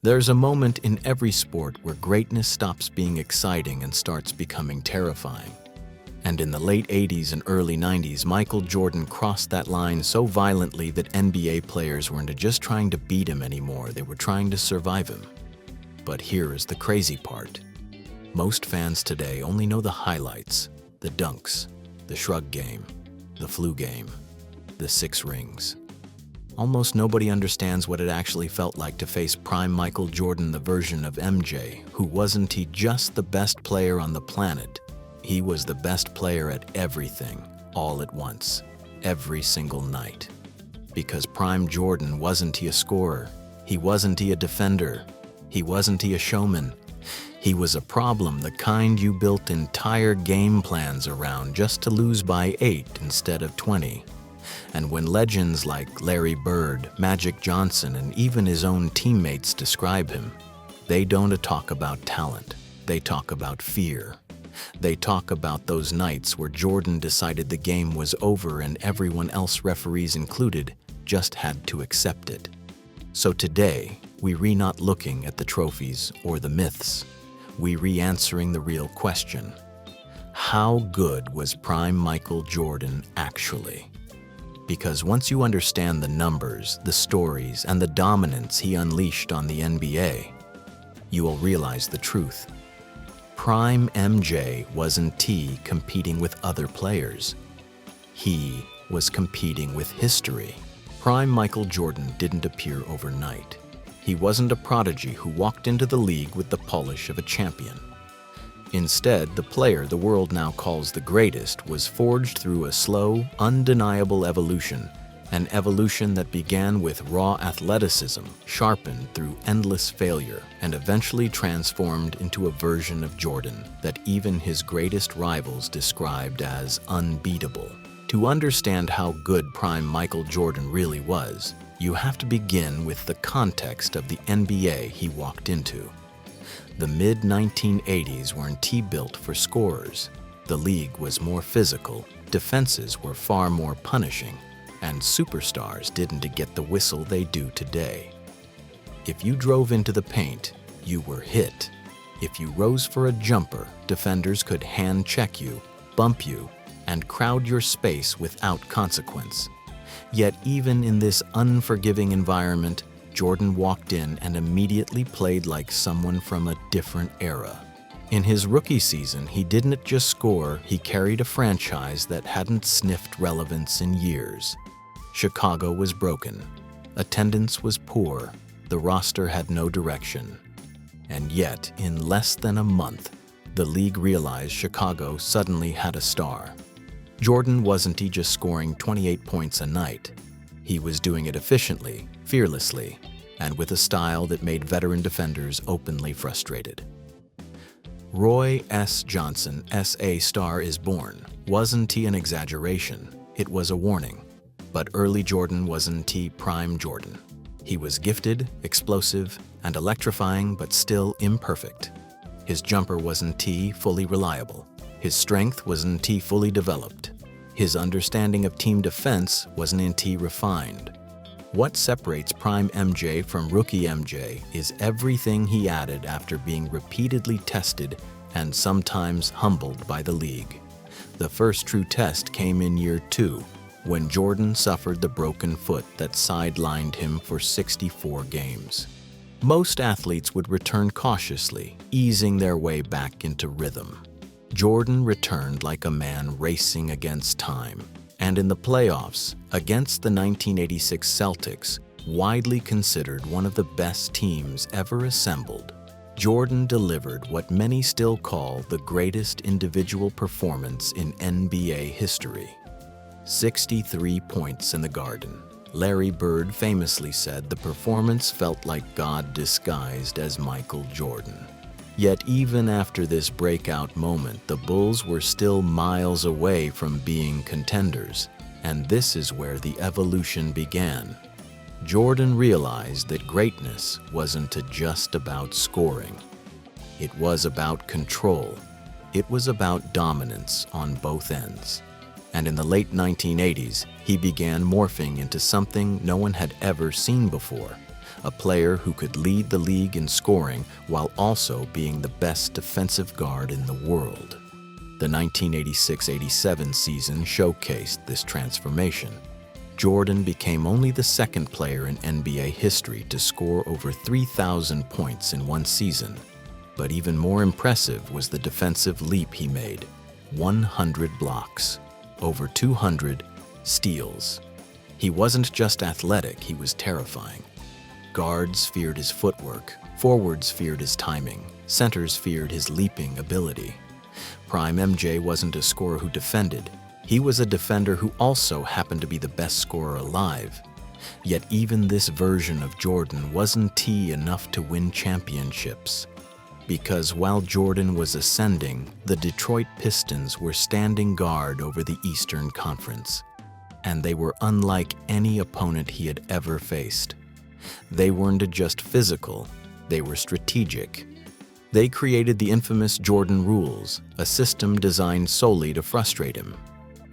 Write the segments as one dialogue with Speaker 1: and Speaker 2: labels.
Speaker 1: There's a moment in every sport where greatness stops being exciting and starts becoming terrifying. And in the late 80s and early 90s, Michael Jordan crossed that line so violently that NBA players weren't just trying to beat him anymore, they were trying to survive him. But here is the crazy part. Most fans today only know the highlights, the dunks, the shrug game, the flu game, the 6 rings. Almost nobody understands what it actually felt like to face prime Michael Jordan, the version of MJ, who wasn't he just the best player on the planet? He was the best player at everything, all at once, every single night. Because prime Jordan wasn't he a scorer, he wasn't he a defender, he wasn't he a showman. He was a problem, the kind you built entire game plans around just to lose by 8 instead of 20. And when legends like Larry Bird, Magic Johnson, and even his own teammates describe him, they don't talk about talent, they talk about fear. They talk about those nights where Jordan decided the game was over and everyone else, referees included, just had to accept it. So today, we not looking at the trophies or the myths. We re-answering the real question. How good was prime Michael Jordan actually? Because once you understand the numbers, the stories, and the dominance he unleashed on the NBA, you will realize the truth. Prime MJ wasn't he competing with other players. He was competing with history. Prime Michael Jordan didn't appear overnight. He wasn't a prodigy who walked into the league with the polish of a champion. Instead, the player the world now calls the greatest was forged through a slow, undeniable evolution, an evolution that began with raw athleticism, sharpened through endless failure, and eventually transformed into a version of Jordan that even his greatest rivals described as unbeatable. To understand how good prime Michael Jordan really was, you have to begin with the context of the NBA he walked into. The mid-1980s weren't built for scorers. The league was more physical, defenses were far more punishing, and superstars didn't get the whistle they do today. If you drove into the paint, you were hit. If you rose for a jumper, defenders could hand-check you, bump you, and crowd your space without consequence. Yet even in this unforgiving environment, Jordan walked in and immediately played like someone from a different era. In his rookie season, he didn't just score, he carried a franchise that hadn't sniffed relevance in years. Chicago was broken. Attendance was poor. The roster had no direction. And yet, in less than a month, the league realized Chicago suddenly had a star. Jordan wasn't he just scoring 28 points a night. He was doing it efficiently, fearlessly, and with a style that made veteran defenders openly frustrated. Roy S. Johnson, S.A. Star is Born, wasn't he an exaggeration? It was a warning. But early Jordan wasn't he prime Jordan. He was gifted, explosive, and electrifying, but still imperfect. His jumper wasn't he fully reliable. His strength wasn't he fully developed. His understanding of team defense wasn't he refined. What separates prime MJ from rookie MJ is everything he added after being repeatedly tested and sometimes humbled by the league. The first true test came in year 2, when Jordan suffered the broken foot that sidelined him for 64 games. Most athletes would return cautiously, easing their way back into rhythm. Jordan returned like a man racing against time, and in the playoffs, against the 1986 Celtics, widely considered one of the best teams ever assembled, Jordan delivered what many still call the greatest individual performance in NBA history. 63 points in the Garden. Larry Bird famously said the performance felt like God disguised as Michael Jordan. Yet even after this breakout moment, the Bulls were still miles away from being contenders, and this is where the evolution began. Jordan realized that greatness wasn't just about scoring. It was about control. It was about dominance on both ends. And in the late 1980s, he began morphing into something no one had ever seen before, a player who could lead the league in scoring while also being the best defensive guard in the world. The 1986-87 season showcased this transformation. Jordan became only the second player in NBA history to score over 3,000 points in one season. But even more impressive was the defensive leap he made: 100 blocks, over 200 steals. He wasn't just athletic, he was terrifying. Guards feared his footwork, forwards feared his timing, centers feared his leaping ability. Prime MJ wasn't a scorer who defended. He was a defender who also happened to be the best scorer alive. Yet even this version of Jordan wasn't enough to win championships. Because while Jordan was ascending, the Detroit Pistons were standing guard over the Eastern Conference. And they were unlike any opponent he had ever faced. They weren't just physical, they were strategic. They created the infamous Jordan rules, a system designed solely to frustrate him.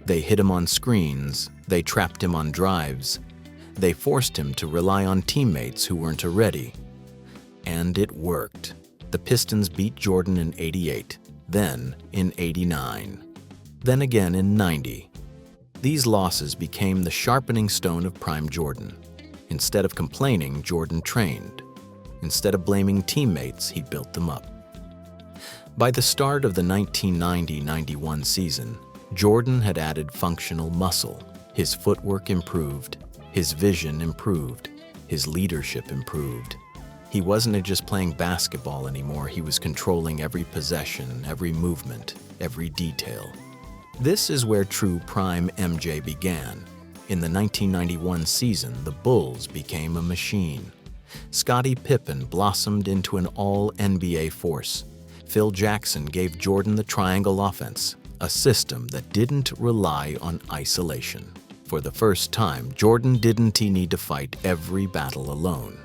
Speaker 1: They hit him on screens, they trapped him on drives, they forced him to rely on teammates who weren't ready. And it worked. The Pistons beat Jordan in '88, then in '89, then again in '90. These losses became the sharpening stone of Prime Jordan. Instead of complaining, Jordan trained. Instead of blaming teammates, he built them up. By the start of the 1990-91 season, Jordan had added functional muscle. His footwork improved, his vision improved, his leadership improved. He wasn't just playing basketball anymore, he was controlling every possession, every movement, every detail. This is where true Prime MJ began. In the 1991 season, the Bulls became a machine. Scottie Pippen blossomed into an all-NBA force. Phil Jackson gave Jordan the triangle offense, a system that didn't rely on isolation. For the first time, Jordan didn't need to fight every battle alone.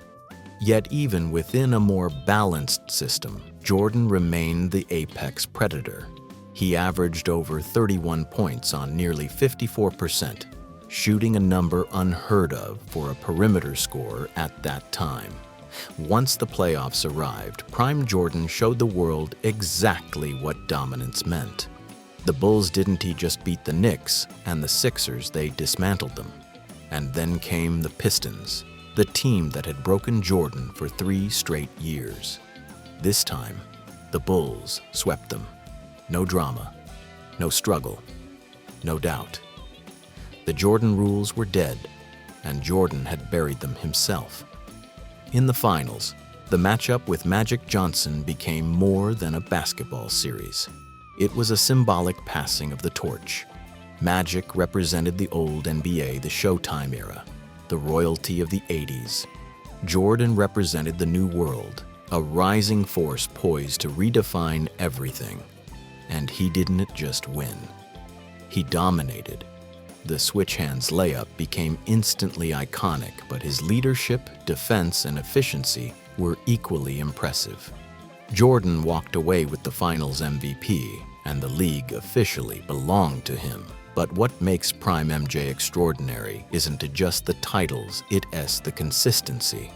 Speaker 1: Yet even within a more balanced system, Jordan remained the apex predator. He averaged over 31 points on nearly 54%, shooting a number unheard of for a perimeter scorer at that time. Once the playoffs arrived, Prime Jordan showed the world exactly what dominance meant. The Bulls didn't just beat the Knicks and the Sixers, they dismantled them. And then came the Pistons, the team that had broken Jordan for 3 straight years. This time, the Bulls swept them. No drama, no struggle, no doubt. The Jordan rules were dead, and Jordan had buried them himself. In the finals, the matchup with Magic Johnson became more than a basketball series. It was a symbolic passing of the torch. Magic represented the old NBA, the Showtime era, the royalty of the '80s. Jordan represented the new world, a rising force poised to redefine everything. And he didn't just win. He dominated. The switch hands layup became instantly iconic, but his leadership, defense, and efficiency were equally impressive. Jordan walked away with the Finals MVP, and the league officially belonged to him. But what makes Prime MJ extraordinary isn't just the titles, it's the consistency.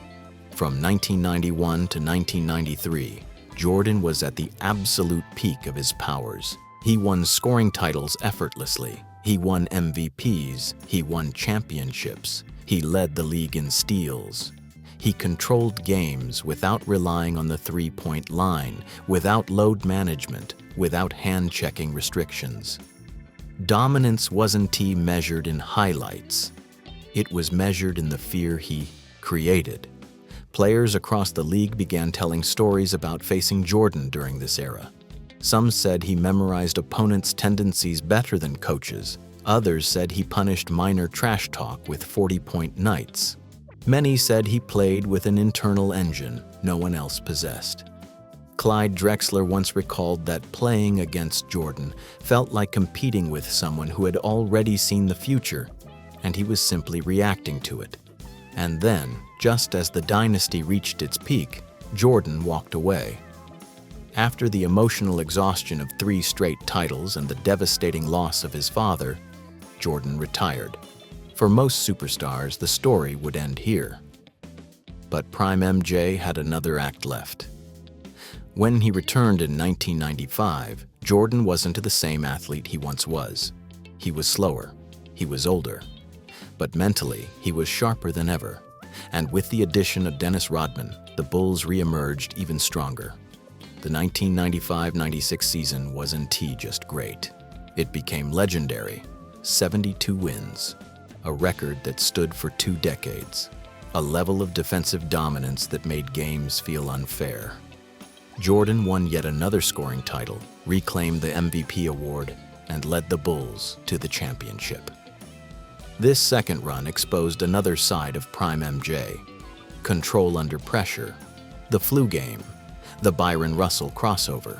Speaker 1: From 1991 to 1993, Jordan was at the absolute peak of his powers. He won scoring titles effortlessly. He won MVPs. He won championships. He led the league in steals. He controlled games without relying on the three-point line, without load management, without hand-checking restrictions. Dominance wasn't measured in highlights. It was measured in the fear he created. Players across the league began telling stories about facing Jordan during this era. Some said he memorized opponents' tendencies better than coaches. Others said he punished minor trash talk with 40-point nights. Many said he played with an internal engine no one else possessed. Clyde Drexler once recalled that playing against Jordan felt like competing with someone who had already seen the future, and he was simply reacting to it. And then, just as the dynasty reached its peak, Jordan walked away. After the emotional exhaustion of 3 straight titles and the devastating loss of his father, Jordan retired. For most superstars, the story would end here. But Prime MJ had another act left. When he returned in 1995, Jordan wasn't the same athlete he once was. He was slower, he was older, but mentally he was sharper than ever. And with the addition of Dennis Rodman, the Bulls re-emerged even stronger. The 1995-96 season wasn't just great. It became legendary. 72 wins, a record that stood for 2 decades, a level of defensive dominance that made games feel unfair. Jordan won yet another scoring title, reclaimed the MVP award, and led the Bulls to the championship. This second run exposed another side of Prime MJ: control under pressure, the flu game, the Byron Russell crossover.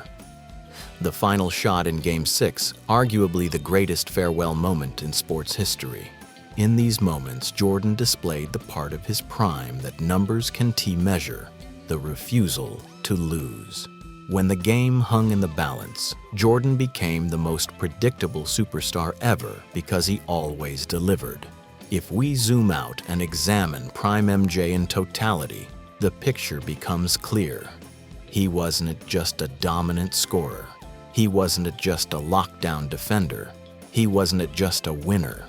Speaker 1: The final shot in Game 6, arguably the greatest farewell moment in sports history. In these moments, Jordan displayed the part of his prime that numbers can measure: the refusal to lose. When the game hung in the balance, Jordan became the most predictable superstar ever because he always delivered. If we zoom out and examine Prime MJ in totality, the picture becomes clear. He wasn't just a dominant scorer. He wasn't just a lockdown defender. He wasn't just a winner.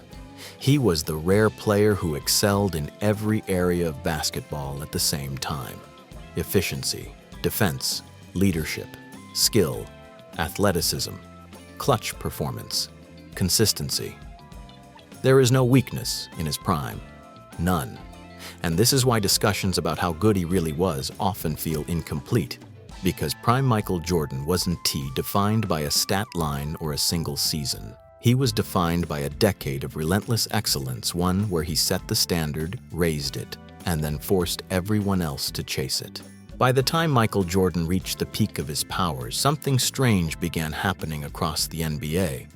Speaker 1: He was the rare player who excelled in every area of basketball at the same time: efficiency, defense, leadership, skill, athleticism, clutch performance, consistency. There is no weakness in his prime, none. And this is why discussions about how good he really was often feel incomplete, because Prime Michael Jordan wasn't defined by a stat line or a single season. He was defined by a decade of relentless excellence, one where he set the standard, raised it, and then forced everyone else to chase it. By the time Michael Jordan reached the peak of his powers, something strange began happening across the NBA.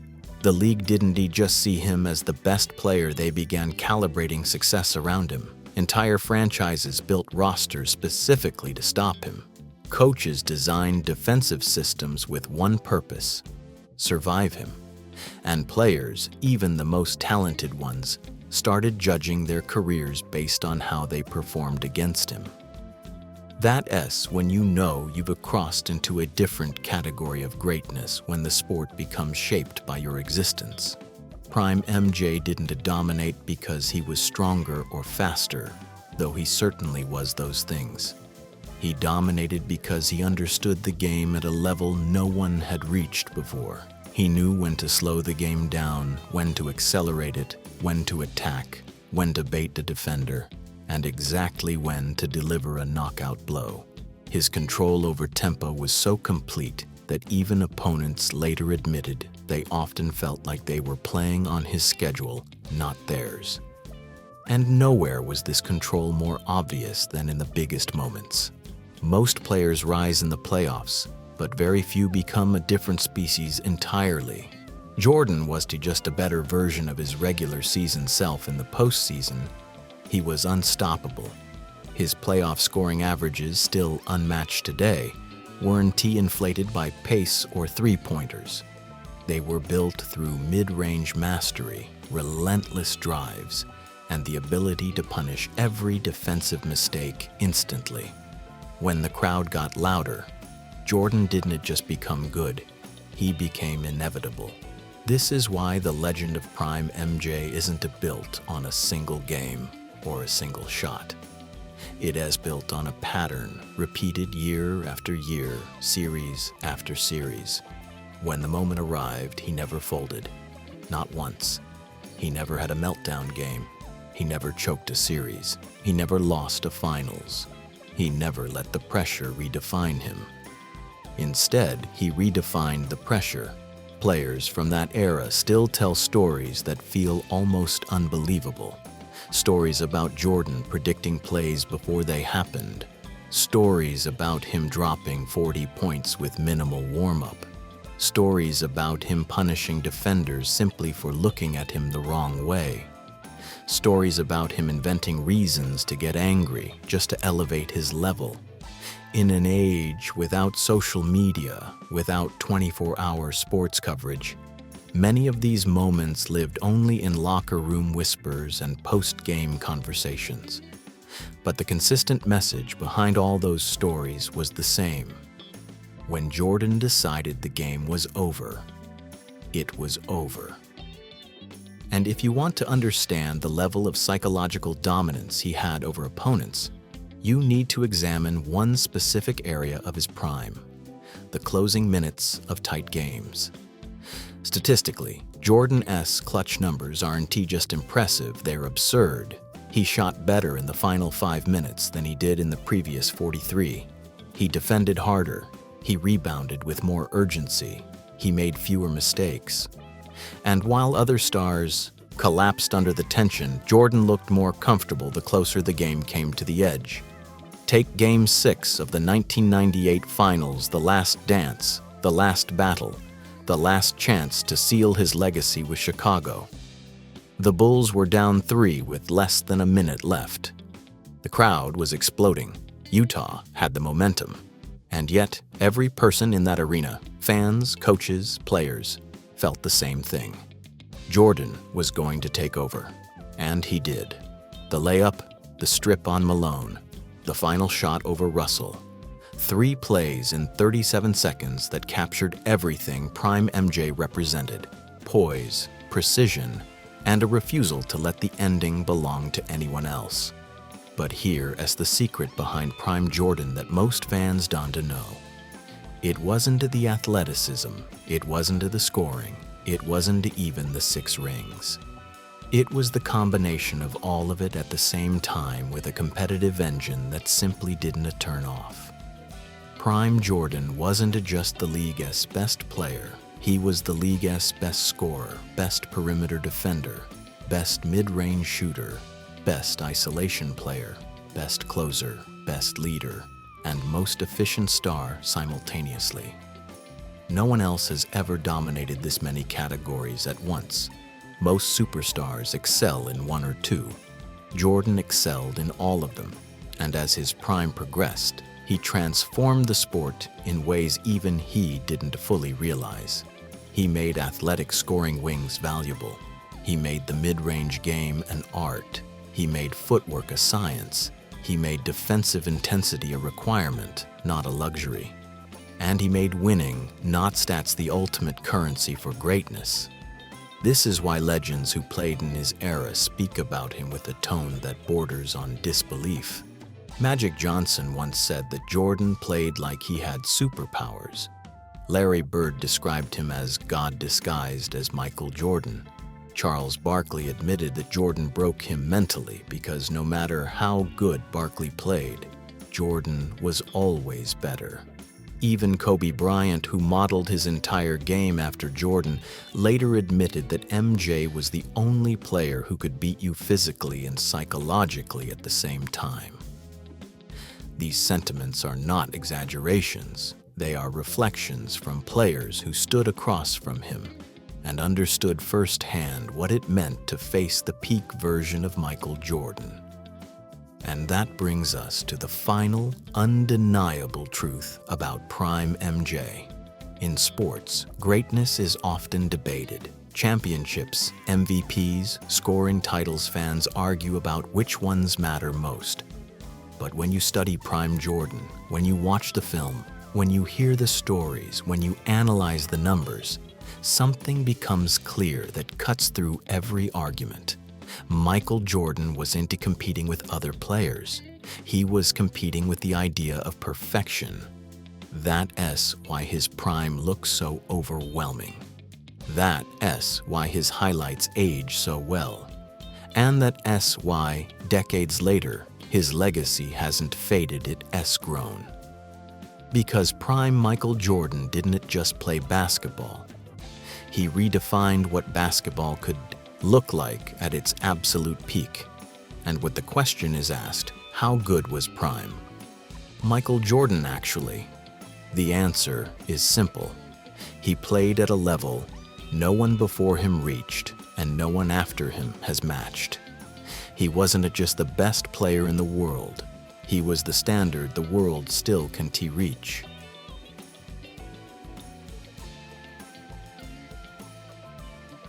Speaker 1: The league didn't just see him as the best player, they began calibrating success around him. Entire franchises built rosters specifically to stop him. Coaches designed defensive systems with one purpose: survive him. And players, even the most talented ones, started judging their careers based on how they performed against him. That's when you know you've crossed into a different category of greatness, when the sport becomes shaped by your existence. Prime MJ didn't dominate because he was stronger or faster, though he certainly was those things. He dominated because he understood the game at a level no one had reached before. He knew when to slow the game down, when to accelerate it, when to attack, when to bait the defender, and exactly when to deliver a knockout blow. His control over tempo was so complete that even opponents later admitted they often felt like they were playing on his schedule, not theirs. And nowhere was this control more obvious than in the biggest moments. Most players rise in the playoffs, but very few become a different species entirely. Jordan was just a better version of his regular season self in the postseason. He was unstoppable. His playoff scoring averages, still unmatched today, weren't inflated by pace or three-pointers. They were built through mid-range mastery, relentless drives, and the ability to punish every defensive mistake instantly. When the crowd got louder, Jordan didn't just become good, he became inevitable. This is why the legend of Prime MJ isn't built on a single game or a single shot. It is built on a pattern, repeated year after year, series after series. When the moment arrived, he never folded. Not once. He never had a meltdown game. He never choked a series. He never lost a finals. He never let the pressure redefine him. Instead, he redefined the pressure. Players from that era still tell stories that feel almost unbelievable. Stories about Jordan predicting plays before they happened. Stories about him dropping 40 points with minimal warm-up. Stories about him punishing defenders simply for looking at him the wrong way. Stories about him inventing reasons to get angry just to elevate his level. In an age without social media, without 24-hour sports coverage, many of these moments lived only in locker room whispers and post-game conversations. But the consistent message behind all those stories was the same. When Jordan decided the game was over, it was over. And if you want to understand the level of psychological dominance he had over opponents, you need to examine one specific area of his prime: the closing minutes of tight games. Statistically, Jordan's clutch numbers aren't just impressive, they're absurd. He shot better in the final 5 minutes than he did in the previous 43. He defended harder. He rebounded with more urgency. He made fewer mistakes. And while other stars collapsed under the tension, Jordan looked more comfortable the closer the game came to the edge. Take Game 6 of the 1998 Finals, the last dance, the last battle, the last chance to seal his legacy with Chicago. The Bulls were down 3 with less than a minute left. The crowd was exploding. Utah had the momentum. And yet, every person in that arena, fans, coaches, players, felt the same thing. Jordan was going to take over. And he did. The layup, the strip on Malone, the final shot over Russell. 3 plays in 37 seconds that captured everything Prime MJ represented: poise, precision, and a refusal to let the ending belong to anyone else. But here is the secret behind Prime Jordan that most fans don't know. It wasn't the athleticism, it wasn't the scoring, it wasn't even the 6 rings. It was the combination of all of it at the same time with a competitive engine that simply didn't turn off. Prime Jordan wasn't just the league's best player. He was the league's best scorer, best perimeter defender, best mid-range shooter, best isolation player, best closer, best leader, and most efficient star simultaneously. No one else has ever dominated this many categories at once. Most superstars excel in 1 or 2. Jordan excelled in all of them, and as his prime progressed, he transformed the sport in ways even he didn't fully realize. He made athletic scoring wings valuable. He made the mid-range game an art. He made footwork a science. He made defensive intensity a requirement, not a luxury. And he made winning, not stats, the ultimate currency for greatness. This is why legends who played in his era speak about him with a tone that borders on disbelief. Magic Johnson once said that Jordan played like he had superpowers. Larry Bird described him as God disguised as Michael Jordan. Charles Barkley admitted that Jordan broke him mentally because no matter how good Barkley played, Jordan was always better. Even Kobe Bryant, who modeled his entire game after Jordan, later admitted that MJ was the only player who could beat you physically and psychologically at the same time. These sentiments are not exaggerations. They are reflections from players who stood across from him and understood firsthand what it meant to face the peak version of Michael Jordan. And that brings us to the final, undeniable truth about Prime MJ. In sports, greatness is often debated. Championships, MVPs, scoring titles, fans argue about which ones matter most. But when you study Prime Jordan, when you watch the film, when you hear the stories, when you analyze the numbers, something becomes clear that cuts through every argument. Michael Jordan wasn't competing with other players. He was competing with the idea of perfection. That's why his prime looks so overwhelming. That's why his highlights age so well. And that's why, decades later, his legacy hasn't faded, it's grown. Because Prime Michael Jordan didn't just play basketball. He redefined what basketball could look like at its absolute peak. And when the question is asked, how good was Prime Michael Jordan actually? The answer is simple. He played at a level no one before him reached and no one after him has matched. He wasn't just the best player in the world. He was the standard the world still can't reach.